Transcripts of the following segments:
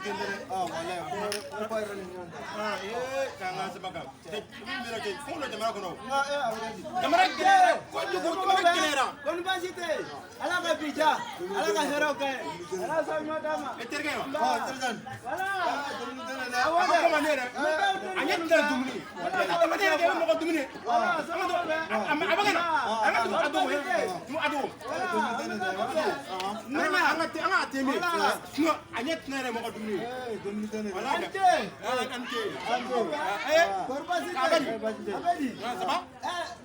kendere. Wallahi ko ba ran ni. Ka nga sa baga. Ni ra ke ko lo jama ko no. Abadi. Jamara kelera. Ko ju ko jamara kelera. Kon ba site. Ala ka bija. Ala ka hero ka. Ala sa nyota ma. Eterge ma. Terjan. Wala. Ko ma nera. Anya tunda dumuni. Ko ma nera ke mo ko dumuni. Wala sa ma. Abagana. Anga tu adu. Mu adu. Nana anga teme. No anya tunda mo ko dumuni. Wala ka. Ante. Korba site. Abadi. Abadi. Ça va?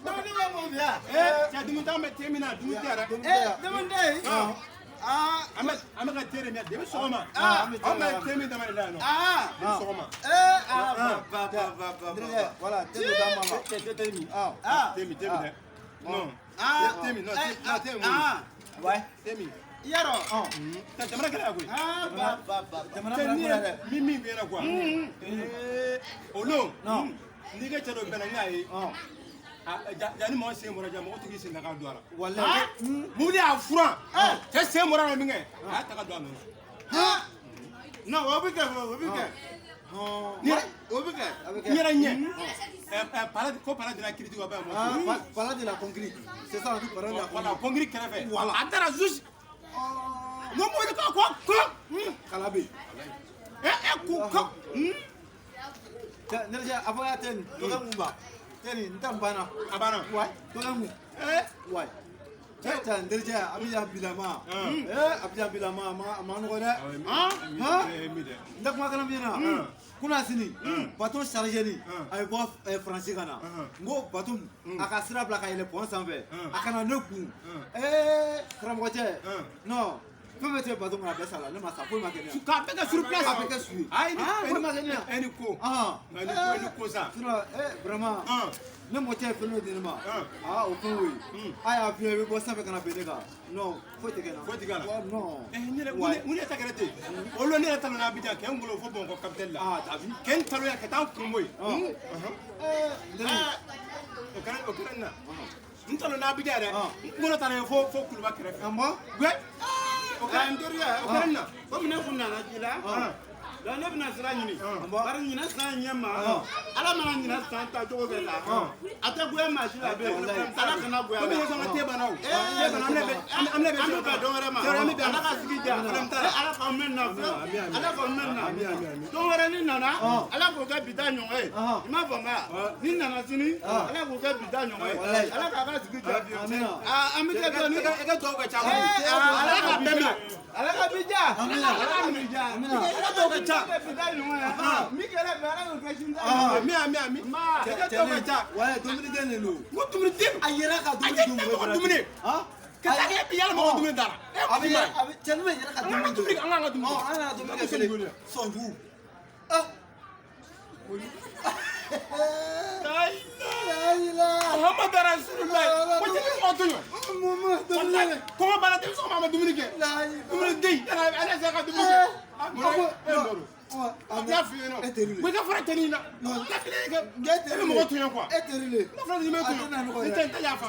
Dumuni ma mo biya. Ya dumu ta me temina dumu tiara. Dumuni. Ama ka tere mi de soma. Ama temi da mari lano. Soma. Voilà, temi da mama. Temi. Temi de. Non. Temi non, temi. Ouais. Temi. Yaro. Ta jamana kala ko. Jamana kala. Mimi bera kwa. Olo. Non. Ni ga chado bena ngai. Jani mo se mora jamo to gisi ndaka doara. Wallahi. Mudi afura. Te se mora no minge. Ta ka doano. No, obike. Ni obike. Nyera nye. Parade de la critique wa ba mo. Parade de la concrète. C'est ça on dit parade de la Voilà, concrète qu'elle fait. Voilà. Atara juste. No mo ni ko. Kalabe. Ko. Nerja avoya ten, toga mumba. Teni ntambana. Abana. Ouais, toga mu. Ouais. Tata nerja abiya bilama. Abiya bilama ma no gona. Ndak ma kana bina. Kuna sini. Bateau chargé ni. Ay bo français kana. Ngo bateau aka sira bla ka ile pont sanfɛ. Akana ne kun. Kramgote. Non. Comment tu vas donc la sala? Ne m'a pas ma gagner. Tu capes sur place avec un suivi. Ni ma gagner. Ni ko. Ni ko ça. Vraiment. Ne mo te feno de ma. O ko oui. A bien bo ça fait kana benega. Non, faut te gagner. Faut te gagner. Non. Ni ta garete. O lo ni ta na abidjan ke ngolo fo bon ko capitaine là. T'as vu? Ken talo ya ka ta ko moy. O kana na. Ntalo na abidjan re. Ngolo ta na fo kuluba kere. Amba? Ouais. Okarna. Comme ne kunna na jila. La ne bina sira ɲini. Bari ɲina san ɲɛ ma. Ala mana ɲina san ta cogo bɛɛ la. A tɛ goya maa si la bilen. Ala kana goya la. Komi yɛrɛ tɛ bana o. An bɛ ka dɔn wɛrɛ ma. Ala ka sigi diya. Ala k'aw mɛn na. Ala k'aw mɛn na. Don wɛrɛ ni nana. Ala k'o kɛ bi ta ɲɔgɔn ye. I m'a fɔ nka. Ni nana sini. Ala k'o kɛ bi ta ɲɔgɔn ye. Ala k'a ka sigi diya. An bɛ kɛ dɔɔni. I ka dugawu ka ca. Ala ka bɛn minɛ. Ala ka bi diya. Ala ka bi diya. I ka dugawu ka ca. Ouais, dumuni den de lo. Ko dumuni den. A yɛrɛ ka dumuni. Ka taa kɛ yala mɔgɔ dumuni dara. Cɛ ni bɛ yɛrɛ ka dumuni. An ka dumuni an ka dumuni. An ka dumuni kɛ kelen. Sɔnju. Muhammad Rasulullah. Ko tɛ mɔgɔ to yen. Kɔngɔ bana tɛ sɔn ma dumuni kɛ. Dumuni den. Ala sɛ ka dumuni kɛ. A y'a fi yen. Ko i ka fara tɛ nin na. Ka kile kɛ. E bɛ mɔgɔ to yen quoi. E terilen. Ka fara nin bɛ to yen. Ni tɛ n ta yafa.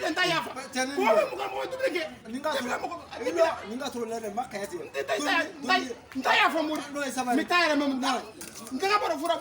N ta yafa. Ko mɔgɔ dumuni kɛ. Nin ka sɔrɔ lɛrɛ ma kaya tigɛ. N ta yafa mo. N ta yɛrɛ mɛ mun da. N tɛ ka baro fura.